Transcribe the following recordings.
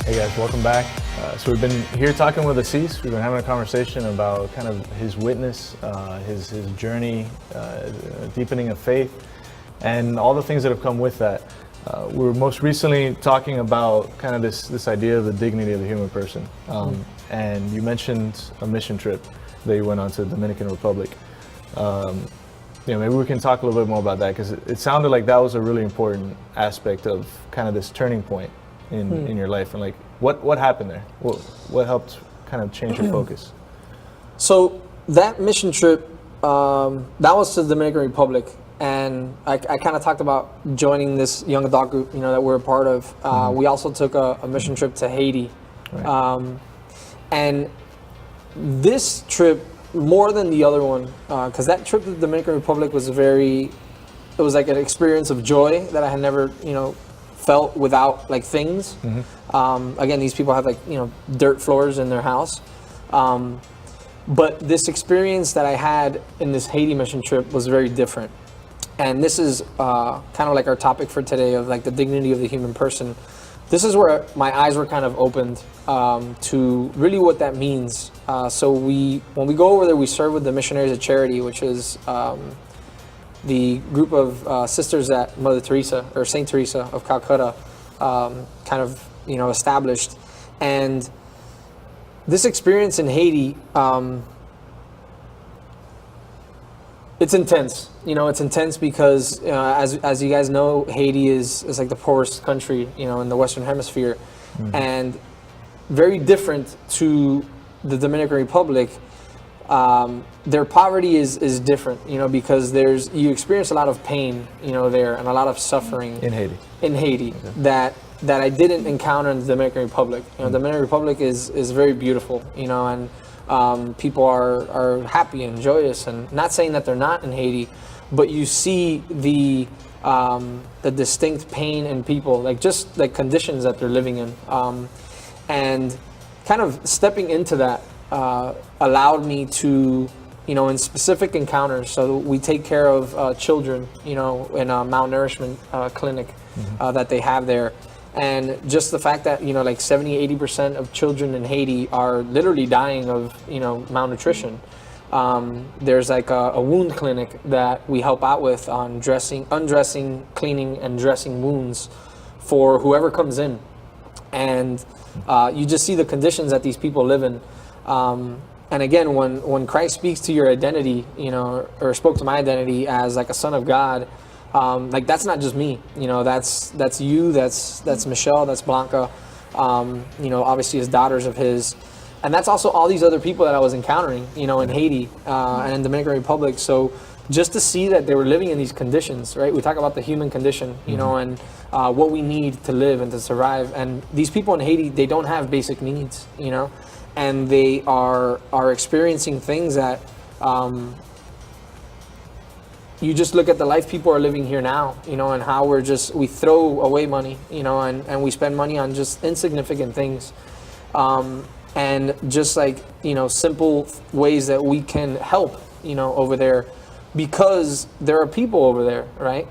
Hey guys, welcome back. So we've been here talking with Asis. We've been having a conversation about kind of his witness, his journey, deepening of faith, and all the things that have come with that. We were most recently talking about kind of this idea of the dignity of the human person. And you mentioned a mission trip that you went on to the Dominican Republic. Maybe we can talk a little bit more about that, because it sounded like that was a really important aspect of kind of this turning point in your life, and like what happened there? What helped kind of change your focus? So that mission trip, that was to the Dominican Republic, and I kind of talked about joining this young adult group, that we're a part of. We also took a mission trip to Haiti, right. And this trip, more than the other one, because that trip to the Dominican Republic was it was like an experience of joy that I had never, felt without like things. Again, these people have like, dirt floors in their house. But this experience that I had in this Haiti mission trip was very different. And this is kind of like our topic for today, of like the dignity of the human person. This is where my eyes were kind of opened to really what that means. So when we go over there, we serve with the Missionaries of Charity, which is the group of sisters that Mother Teresa, or Saint Teresa of Calcutta, kind of established. And this experience in Haiti, it's intense. It's intense because as you guys know, Haiti is like the poorest country in the Western Hemisphere, and very different to the Dominican Republic. Their poverty is different, because you experience a lot of pain, there, and a lot of suffering In Haiti. Okay. that I didn't encounter in the Dominican Republic. The Dominican Republic is very beautiful, and people are happy and joyous, and not saying that they're not in Haiti, but you see the distinct pain in people, like just like conditions that they're living in, and kind of stepping into that allowed me to, in specific encounters. So we take care of children, in a malnourishment clinic that they have there. And just the fact that, like 70-80% of children in Haiti are literally dying of, malnutrition. There's like a wound clinic that we help out with on undressing, cleaning, and dressing wounds for whoever comes in. And you just see the conditions that these people live in. And again, when Christ speaks to your identity, or spoke to my identity as like a son of God, like that's not just me, that's you, that's Michelle, that's Blanca, obviously as daughters of his, and that's also all these other people that I was encountering, in Haiti and in the Dominican Republic. So just to see that they were living in these conditions, right? We talk about the human condition, and what we need to live and to survive. And these people in Haiti, they don't have basic needs, and they are experiencing things that you just look at the life people are living here now, and how we throw away money, and we spend money on just insignificant things, and just like, simple ways that we can help, over there, because there are people over there, right,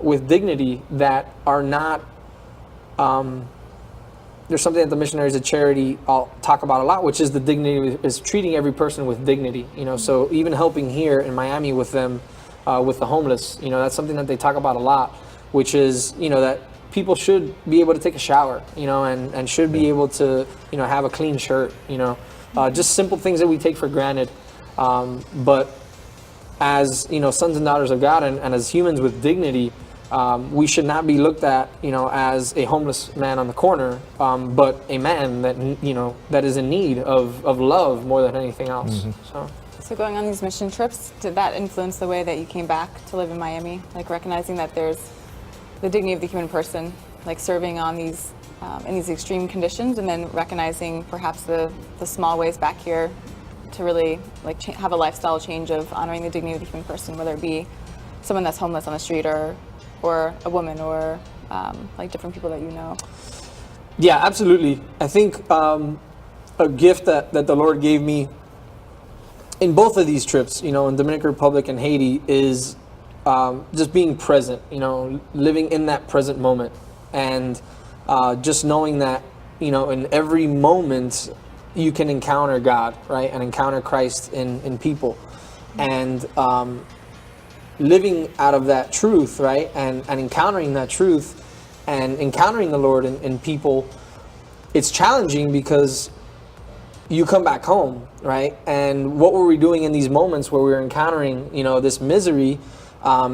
with dignity that are not, there's something that the Missionaries of Charity I'll talk about a lot, which is the dignity, is treating every person with dignity, so even helping here in Miami with them, with the homeless, that's something that they talk about a lot, which is, that people should be able to take a shower, and should be able to, have a clean shirt, just simple things that we take for granted. But as, sons and daughters of God, and as humans with dignity, we should not be looked at, as a homeless man on the corner, but a man that, that is in need of love more than anything else. So going on these mission trips, did that influence the way that you came back to live in Miami? Like recognizing that there's the dignity of the human person, like serving on these in these extreme conditions, and then recognizing perhaps the small ways back here to really like have a lifestyle change of honoring the dignity of the human person, whether it be someone that's homeless on the street, or a woman, or like different people that you know. Yeah, absolutely. I think a gift that the Lord gave me in both of these trips, in Dominican Republic and Haiti, is just being present, living in that present moment, and just knowing that in every moment you can encounter God, right? And encounter Christ in people. And living out of that truth, right? And encountering that truth and encountering the Lord in people, it's challenging because you come back home, right? And what were we doing in these moments where we were encountering, this misery,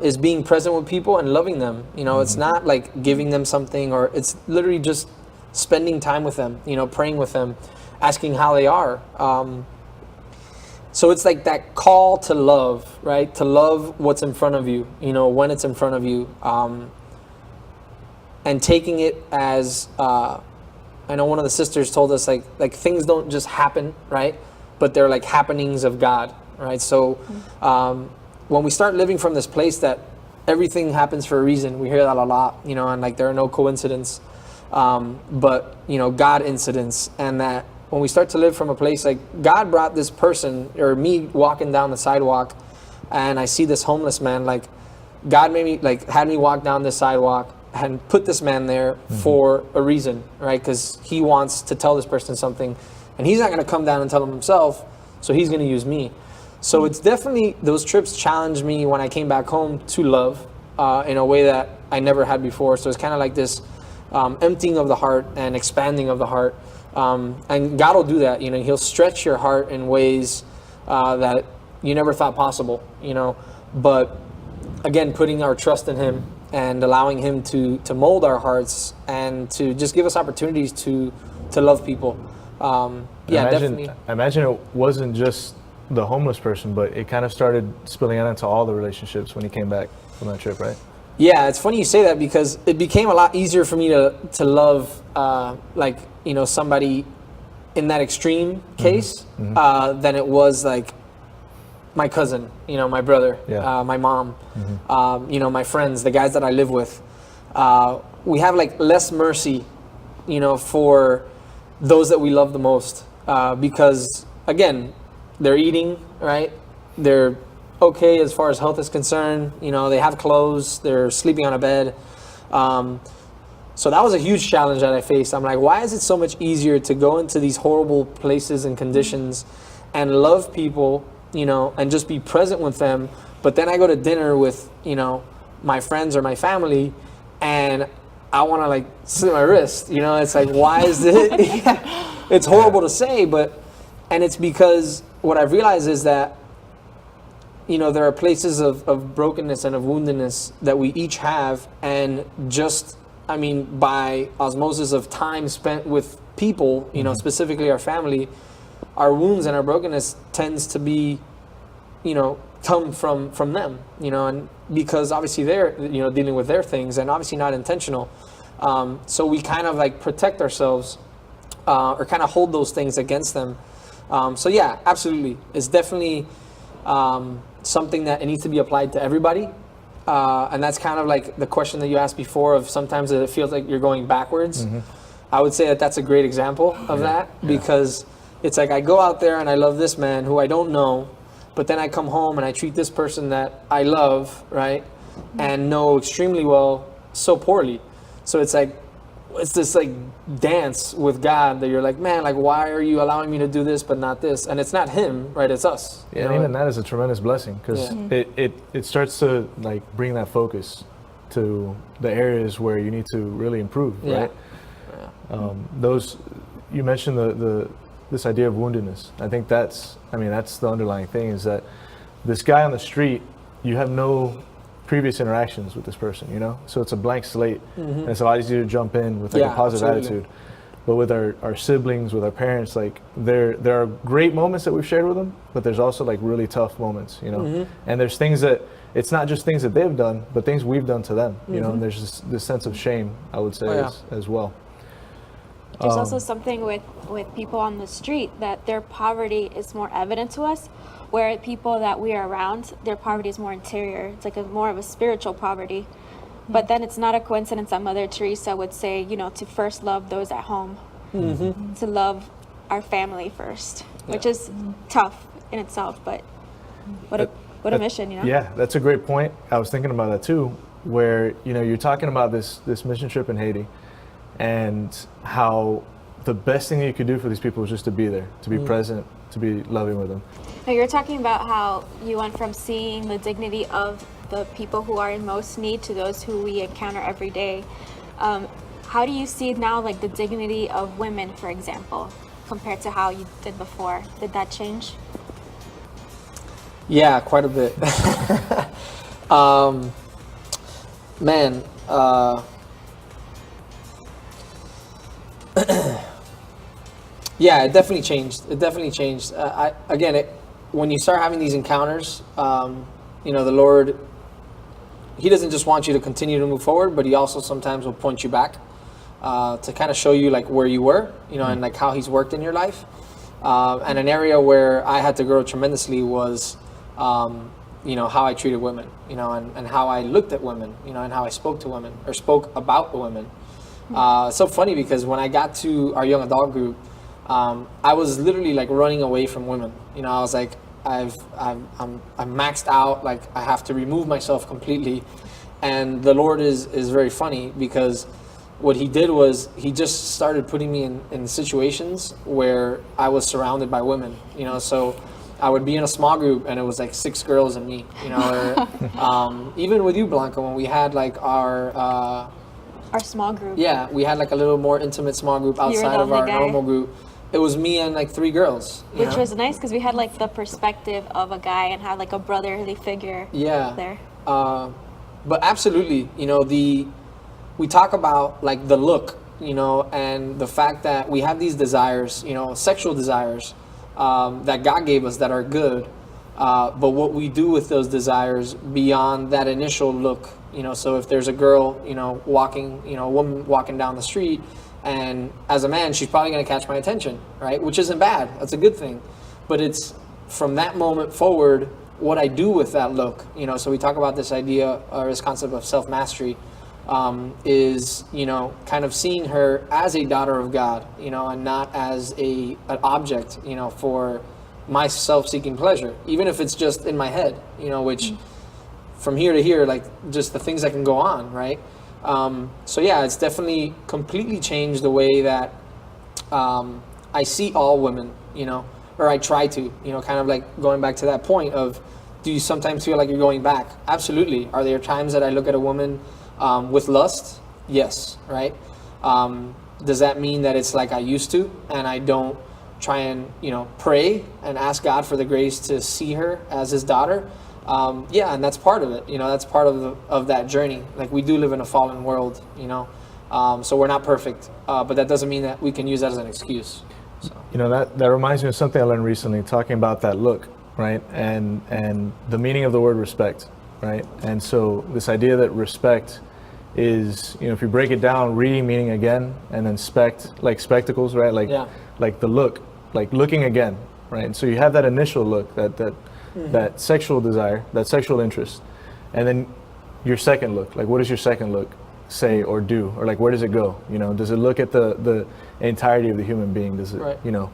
is being present with people and loving them. It's not like giving them something, or it's literally just spending time with them, praying with them, asking how they are. So it's like that call to love, right? To love what's in front of you, when it's in front of you, and taking it as, I know one of the sisters told us, like things don't just happen, right? But they're like happenings of God, right? So when we start living from this place that everything happens for a reason, we hear that a lot, and like there are no coincidences, but God incidents, and that when we start to live from a place like God brought this person, or me walking down the sidewalk and I see this homeless man, like God made me, like had me walk down this sidewalk and put this man there for a reason, right? Because he wants to tell this person something, and he's not going to come down and tell him himself, so he's going to use me. So it's definitely, those trips challenged me when I came back home to love in a way that I never had before. So it's kind of like this emptying of the heart and expanding of the heart. And God will do that, he'll stretch your heart in ways that you never thought possible, but again, putting our trust in him and allowing him to mold our hearts and to just give us opportunities to love people. Definitely. I imagine it wasn't just the homeless person, but it kind of started spilling out into all the relationships when he came back from that trip, right? Yeah, it's funny you say that, because it became a lot easier for me to love, somebody in that extreme case than it was like my cousin, my brother, my mom, my friends, the guys that I live with. We have like less mercy, for those that we love the most, because again, they're eating, right? They're okay as far as health is concerned. They have clothes, they're sleeping on a bed. So that was a huge challenge that I faced. I'm like, why is it so much easier to go into these horrible places and conditions and love people, and just be present with them? But then I go to dinner with, my friends or my family, and I want to like slit my wrist, it's like, why is it? It's horrible to say, and it's because what I've realized is that, there are places of brokenness and of woundedness that we each have, and just, by osmosis of time spent with people, specifically our family, our wounds and our brokenness tends to be, come from them, and because obviously they're, dealing with their things, and obviously not intentional. So we kind of like protect ourselves, or kind of hold those things against them. So yeah, absolutely. It's definitely something that it needs to be applied to everybody. And that's kind of like the question that you asked before of sometimes it feels like you're going backwards. I would say that that's a great example of that, because it's like I go out there and I love this man who I don't know, but then I come home and I treat this person that I love, right, and know extremely well so poorly. So it's like, it's this like dance with God that you're like, man, like, why are you allowing me to do this but not this? And it's not him, right? It's us. Yeah, and even that is a tremendous blessing, because it starts to like bring that focus to the areas where you need to really improve, right? Those, you mentioned this idea of woundedness. I think that's the underlying thing, is that this guy on the street, you have no previous interactions with this person, so it's a blank slate, and it's a lot easier to jump in with like a positive attitude. But with our siblings, with our parents, like there are great moments that we've shared with them, but there's also like really tough moments, and there's things that, it's not just things that they've done, but things we've done to them, and there's this sense of shame, I would say, as well. There's also something with people on the street, that their poverty is more evident to us, where people that we are around, their poverty is more interior. It's like more of a spiritual poverty. But then it's not a coincidence that Mother Teresa would say, to first love those at home, to love our family first, which is tough in itself, but what a mission, Yeah, that's a great point. I was thinking about that too, where, you're talking about this mission trip in Haiti, and how the best thing you could do for these people was just to be there, to be present, to be loving with them. Now, you're talking about how you went from seeing the dignity of the people who are in most need to those who we encounter every day. How do you see now, like the dignity of women, for example, compared to how you did before? Did that change? Yeah, quite a bit. Man, yeah, it definitely changed. It definitely changed. When you start having these encounters, the Lord, He doesn't just want you to continue to move forward, but He also sometimes will point you back to kind of show you like where you were, and like how He's worked in your life. And an area where I had to grow tremendously was, how I treated women, and how I looked at women, and how I spoke to women or spoke about the women. It's so funny because when I got to our young adult group, I was literally like running away from women. I was like, I'm maxed out. Like I have to remove myself completely. And the Lord is very funny because what He did was He just started putting me in situations where I was surrounded by women. So I would be in a small group and it was like 6 girls and me. Or, even with you, Blanca, when we had like our small group. Yeah, we had like a little more intimate small group outside of our normal group. It was me and like 3 girls. Which was nice because we had like the perspective of a guy and had like a brotherly figure there. But absolutely, we talk about like the look, and the fact that we have these desires, sexual desires that God gave us that are good. But what we do with those desires beyond that initial look, so if there's a girl, walking, a woman walking down the street, and as a man, she's probably going to catch my attention, right? Which isn't bad. That's a good thing. But it's from that moment forward, what I do with that look, so we talk about this idea or this concept of self-mastery, is, kind of seeing her as a daughter of God, and not as an object, for my self-seeking pleasure, even if it's just in my head, which from here to here, like just the things that can go on, right? So yeah, it's definitely completely changed the way that I see all women, or I try to, kind of like going back to that point of, do you sometimes feel like you're going back? Absolutely. Are there times that I look at a woman with lust? Yes, right? Does that mean that it's like I used to and I don't try and, pray and ask God for the grace to see her as His daughter? Yeah, and that's part of it. That's part of that journey. Like we do live in a fallen world, so we're not perfect, but that doesn't mean that we can use that as an excuse. So. That reminds me of something I learned recently, talking about that look, right? And the meaning of the word respect, right? And so this idea that respect is, if you break it down, meaning again, and then like spectacles, right? Like the look, like looking again, right? And so you have that initial look, that sexual desire, that sexual interest, and then your second look, like what does your second look say or do, or like where does it go? Does it look at the entirety of the human being? Does it, right.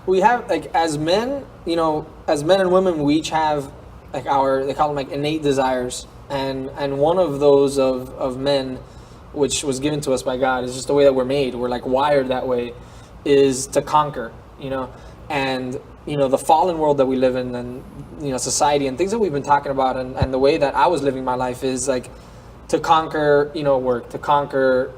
We have like as men and women, we each have like they call them like innate desires, and one of those of men, which was given to us by God, is just the way that we're made. We're like wired that way, is to conquer, and the fallen world that we live in, and society and things that we've been talking about, and the way that I was living my life is like to conquer work, to conquer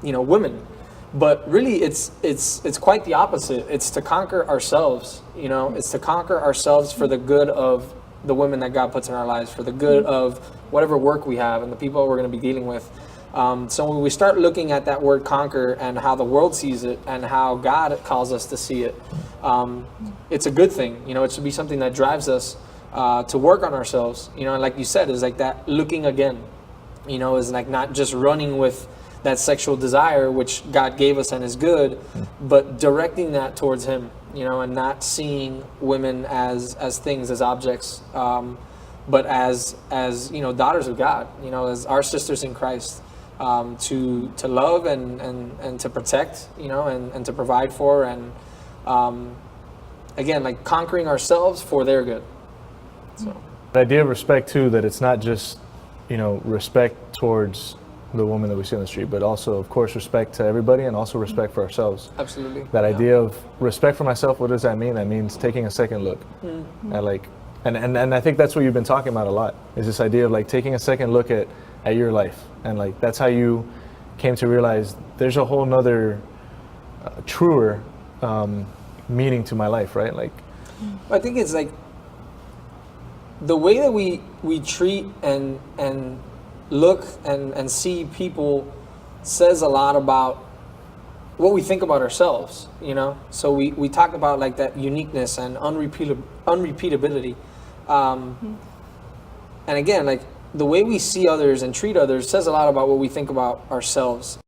women, but really it's quite the opposite. It's to conquer ourselves. It's to conquer ourselves for the good of the women that God puts in our lives, for the good of whatever work we have and the people we're going to be dealing with. So when we start looking at that word conquer and how the world sees it and how God calls us to see it, it's a good thing. It should be something that drives us to work on ourselves. And like you said, is like that looking again, is like not just running with that sexual desire, which God gave us and is good, but directing that towards Him, and not seeing women as things, as objects, but as daughters of God, as our sisters in Christ. To love and to protect, and to provide for, and again, like conquering ourselves for their good. So the idea of respect too, that it's not just respect towards the woman that we see on the street, but also, of course, respect to everybody and also respect for ourselves. Absolutely. That idea of respect for myself, what does that mean? That means taking a second look at like, and I think that's what you've been talking about a lot, is this idea of like taking a second look at your life. And like, that's how you came to realize there's a whole nother truer meaning to my life, right? Like, I think it's like the way that we treat and look and see people says a lot about what we think about ourselves, you know? So we talk about like that uniqueness and unrepeatability. And again, like the way we see others and treat others says a lot about what we think about ourselves.